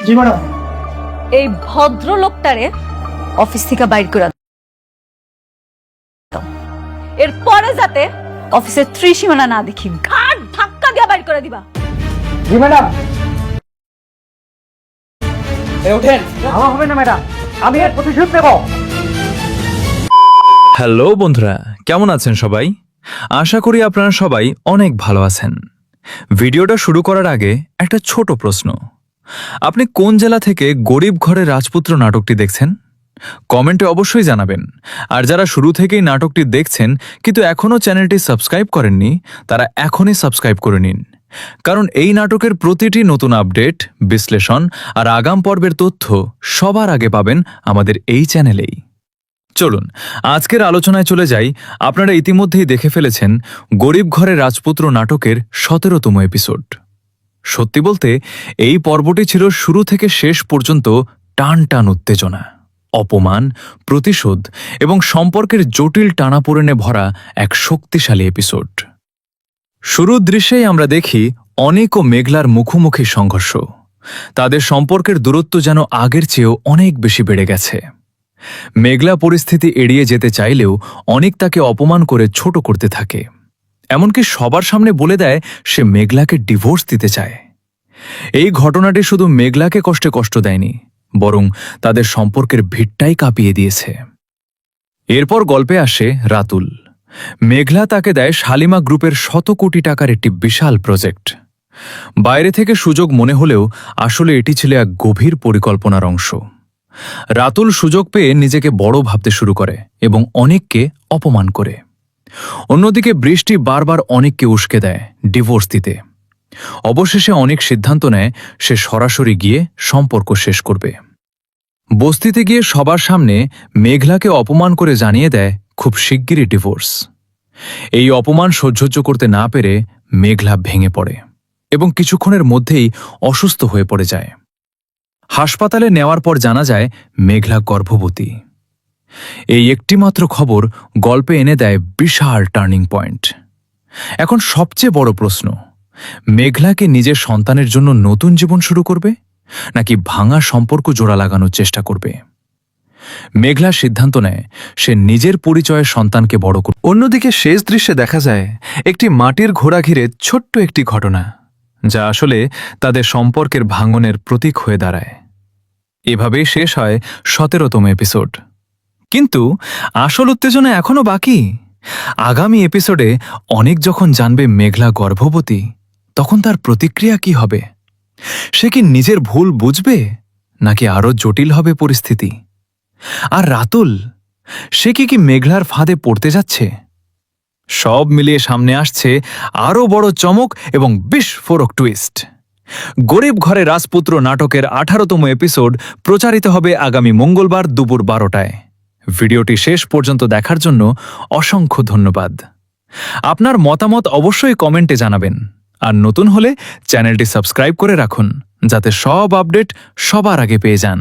জি madam. এই ভদ্রলোকটারে office থেকে বাইর করে দাও। এরপরে যাতে অফিসের ত্রিসীমানা না দেখি, ঘাট ধাক্কা দিয়ে বাইর করে দিবা। জি ম্যাডাম। ওঠেন। আমার হবে না ম্যাডাম, আমি এর প্রতিশোধ নেব। হ্যালো বন্ধুরা, কেমন আছেন সবাই? আশা করি আপনারা সবাই অনেক ভালো আছেন। ভিডিওটা শুরু করার আগে একটা ছোট প্রশ্ন। আপনি কোন জেলা থেকে গরিব ঘরের রাজপুত্র নাটকটি দেখছেন? কমেন্টে অবশ্যই জানাবেন। আর যারা শুরু থেকেই নাটকটি দেখছেন কিন্তু এখনও চ্যানেলটি সাবস্ক্রাইব করেননি, তারা এখনই সাবস্ক্রাইব করে নিন। কারণ এই নাটকের প্রতিটি নতুন আপডেট, বিশ্লেষণ আর আগাম পর্বের তথ্য সবার আগে পাবেন আমাদের এই চ্যানেলেই। চলুন আজকের আলোচনায় চলে যাই। আপনারা ইতিমধ্যেই দেখে ফেলেছেন গরিব ঘরের রাজপুত্র নাটকের 17তম এপিসোড। সত্যি বলতে এই পর্বটি ছিল শুরু থেকে শেষ পর্যন্ত টান টান উত্তেজনা, অপমান, প্রতিশোধ এবং সম্পর্কের জটিল টানাপোড়েনে ভরা এক শক্তিশালী এপিসোড। শুরুর দৃশ্যেই আমরা দেখি অনেক ও মেঘলার মুখোমুখি সংঘর্ষ। তাদের সম্পর্কের দূরত্ব যেন আগের চেয়েও অনেক বেশি বেড়ে গেছে। মেঘলা পরিস্থিতি এড়িয়ে যেতে চাইলেও অনেক তাকে অপমান করে ছোট করতে থাকে। এমনকি সবার সামনে বলে দেয় সে মেঘলাকে ডিভোর্স দিতে চায়। এই ঘটনাটি শুধু মেঘলাকে কষ্ট দেয়নি, বরং তাদের সম্পর্কের ভিতটাই কাঁপিয়ে দিয়েছে। এরপর গল্পে আসে রাতুল। মেঘলা তাকে দেয় শালিমা গ্রুপের 100 কোটি টাকার একটি বিশাল প্রজেক্ট। বাইরে থেকে সুযোগ মনে হলেও আসলে এটি ছিল এক গভীর পরিকল্পনার অংশ। রাতুল সুযোগ পেয়ে নিজেকে বড় ভাবতে শুরু করে এবং অনেককে অপমান করে। অন্যদিকে বৃষ্টি বারবার অনেককে উস্কে দেয় ডিভোর্স দিতে। অবশেষে অনেক সিদ্ধান্ত নেয় সে সরাসরি গিয়ে সম্পর্ক শেষ করবে। বস্তিতে গিয়ে সবার সামনে মেঘলাকে অপমান করে জানিয়ে দেয় খুব শিগগিরই ডিভোর্স। এই অপমান সহ্য করতে না পেরে মেঘলা ভেঙে পড়ে এবং কিছুক্ষণের মধ্যেই অসুস্থ হয়ে পড়ে যায়। হাসপাতালে নেওয়ার পর জানা যায় মেঘলা গর্ভবতী। এই একটিমাত্র খবর গল্পে এনে দেয় বিশাল টার্নিং পয়েন্ট। এখন সবচেয়ে বড় প্রশ্ন, মেঘলা কি নিজের সন্তানের জন্য নতুন জীবন শুরু করবে, নাকি ভাঙা সম্পর্ক জোড়া লাগানোর চেষ্টা করবে? মেঘলা সিদ্ধান্ত নেয় সে নিজের পরিচয়ের সন্তানকে বড় করবে। অন্যদিকে শেষ দৃশ্যে দেখা যায় একটি মাটির ঘোড়া ঘিরে ছোট্ট একটি ঘটনা, যা আসলে তাদের সম্পর্কের ভাঙনের প্রতীক হয়ে দাঁড়ায়। এভাবেই শেষ হয় 17তম এপিসোড। কিন্তু আসল উত্তেজনা এখনও বাকি। আগামী এপিসোডে অনেক যখন জানবে মেঘলা গর্ভবতী, তখন তার প্রতিক্রিয়া কি হবে? সে কি নিজের ভুল বুঝবে, নাকি আরও জটিল হবে পরিস্থিতি? আর রাতুল, সে কি মেঘলার ফাঁদে পড়তে যাচ্ছে? সব মিলিয়ে সামনে আসছে আরও বড় চমক এবং বিস্ফোরক টুইস্ট। গরিব ঘরে রাজপুত্র নাটকের 18তম এপিসোড প্রচারিত হবে আগামী মঙ্গলবার দুপুর 12টায়। ভিডিওটি শেষ পর্যন্ত দেখার জন্য অসংখ্য ধন্যবাদ। আপনার মতামত অবশ্যই কমেন্টে জানাবেন। আর নতুন হলে চ্যানেলটি সাবস্ক্রাইব করে রাখুন, যাতে সব আপডেট সবার আগে পেয়ে যান।